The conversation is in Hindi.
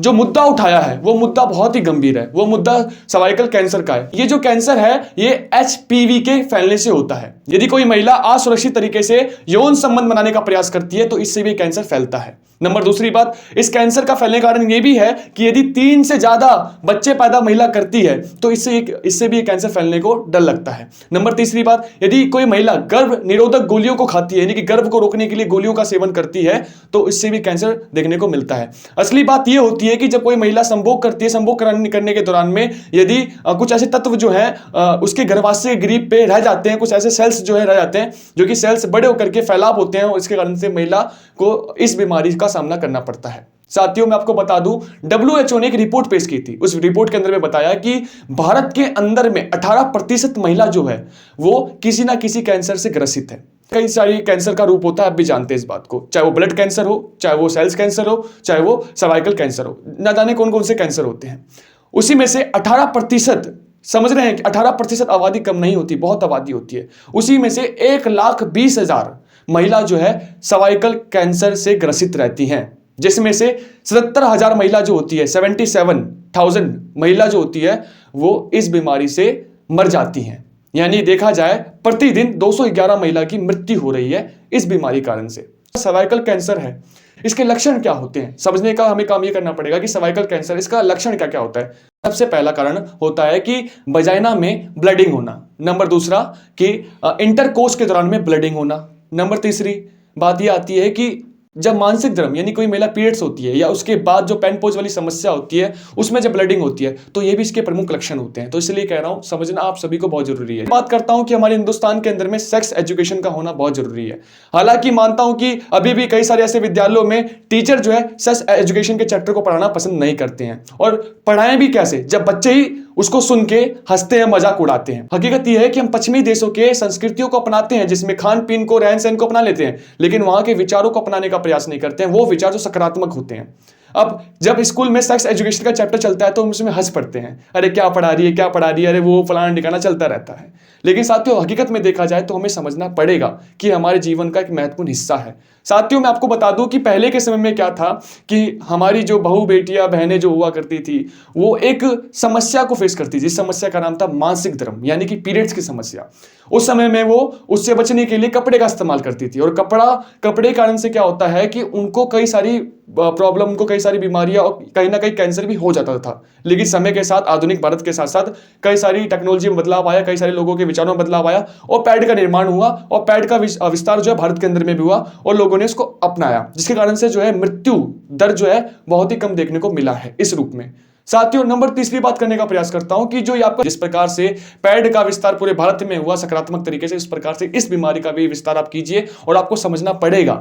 जो मुद्दा उठाया है वो मुद्दा बहुत ही गंभीर है। वो मुद्दा सर्वाइकल कैंसर का है। ये जो कैंसर है ये एचपीवी के फैलने से होता है। यदि कोई महिला असुरक्षित तरीके से यौन संबंध बनाने का प्रयास करती है तो इससे भी कैंसर फैलता है। नंबर दूसरी बात, इस कैंसर का फैलने का कारण यह भी है कि यदि 3 से ज्यादा बच्चे पैदा महिला करती है तो इससे भी कैंसर फैलने को डर लगता है। नंबर तीसरी बात, यदि कोई महिला गर्भ निरोधक गोलियों को खाती है, यानी कि गर्भ को रोकने के लिए गोलियों का सेवन करती है, तो इससे भी कैंसर देखने को मिलता है। असली बात यह होती है कि जब कोई महिला संभोग करती है, संभोग करने के दौरान में यदि कुछ ऐसे तत्व जो है उसके गर्भाशय के ग्रीव पे रह जाते हैं, कुछ ऐसे सेल्स जो है रह जाते हैं जो कि सेल्स बड़े होकर के फैलाव होते हैं और इसके कारण से महिला को इस बीमारी का सामना करना पड़ता है। साथियों, मैं आपको बता दूं, WHO ने एक रिपोर्ट पेश की थी। उस रिपोर्ट के अंदर में बताया कि भारत के अंदर में 18% महिला जो है वो किसी ना किसी कैंसर से ग्रसित है। कई सारी कैंसर का रूप होता है, आप भी जानते हैं इस बात को, चाहे वो ब्लड कैंसर हो, चाहे वो सेल्स कैंसर हो, चाहे वो सर्वाइकल कैंसर हो, ना जाने कौन कौन से कैंसर होते हैं। उसी में से 18%, समझ रहे हैं कि 18% आबादी कम नहीं होती, बहुत आबादी होती है। उसी में से 1,20,000 महिला जो है सर्वाइकल कैंसर से ग्रसित रहती हैं, जिसमें से 77,000 महिला जो होती है, 77,000 महिला जो होती है वो इस बीमारी से मर जाती हैं। यानी देखा जाए प्रतिदिन 211 महिला की मृत्यु हो रही है इस बीमारी कारण से। सर्वाइकल कैंसर है, इसके लक्षण क्या होते हैं समझने का हमें काम ये करना पड़ेगा कि सर्वाइकल कैंसर इसका लक्षण क्या क्या होता है। सबसे पहला कारण होता है कि वजाइना में ब्लीडिंग होना। नंबर दूसरा कि इंटरकोर्स के दौरान में ब्लीडिंग होना। नंबर तीसरी बात यह आती है कि जब मानसिक धर्म यानी कोई महिला पीरियड्स होती है या उसके बाद जो पेनपोज वाली समस्या होती है उसमें जब ब्लीडिंग होती है तो ये भी इसके प्रमुख लक्षण होते हैं। तो इसलिए कह रहा हूं समझना आप सभी को बहुत जरूरी है। बात करता हूं कि हमारे हिंदुस्तान के अंदर में सेक्स एजुकेशन का होना बहुत जरूरी है। हालांकि मानता हूं कि अभी भी कई सारे ऐसे विद्यालयों में टीचर जो है सेक्स एजुकेशन के चैप्टर को पढ़ाना पसंद नहीं करते हैं, और पढ़ाएं भी कैसे जब बच्चे ही उसको सुन के हंसते हैं, मजाक उड़ाते हैं। हकीकत यह है कि हम पश्चिमी देशों के संस्कृतियों को अपनाते हैं जिसमें खान पीन को, रहन सहन को अपना लेते हैं, लेकिन वहां के विचारों को अपनाने का प्रयास नहीं करते हैं, वो विचार जो सकारात्मक होते हैं। अब जब स्कूल में सेक्स एजुकेशन का चैप्टर चलता है तो हम उसमें हंस पड़ते हैं, अरे क्या पढ़ा रही है, क्या पढ़ा रही है, अरे वो फलाना ठिकाना चलता रहता है। लेकिन साथियों हकीकत में देखा जाए तो हमें समझना पड़ेगा कि हमारे जीवन का एक महत्वपूर्ण हिस्सा है। साथियों मैं आपको बता दूं कि पहले के समय में क्या था कि हमारी जो बहू बेटियां बहनें जो हुआ करती थी वो एक समस्या को फेस करती थी, जिस समस्या का नाम था मासिक धर्म यानी कि पीरियड्स की समस्या। उस समय में वो उससे बचने के लिए कपड़े का इस्तेमाल करती थी, और कपड़े कारण से क्या होता है कि उनको कई सारी प्रॉब्लम, उनको कई सारी बीमारियां और कहीं ना कहीं कैंसर भी हो जाता था। लेकिन समय के साथ, आधुनिक भारत के साथ साथ कई सारी टेक्नोलॉजी में बदलाव आया, कई सारे लोगों के विचारों में बदलाव आया और पैड का निर्माण हुआ, और पैड का विस्तार जो है भारत के अंदर में भी हुआ और लोगों ने इसको अपनाया, जिसके कारण से जो है मृत्यु दर जो है बहुत ही कम देखने को मिला है इस रूप में। साथियों नंबर तीसरी बात करने का प्रयास करता हूं कि जो ये आपका जिस प्रकार से पैड का विस्तार पूरे भारत में हुआ सकारात्मक तरीके से, इस प्रकार से इस बीमारी का भी विस्तार आप कीजिए और आपको समझना पड़ेगा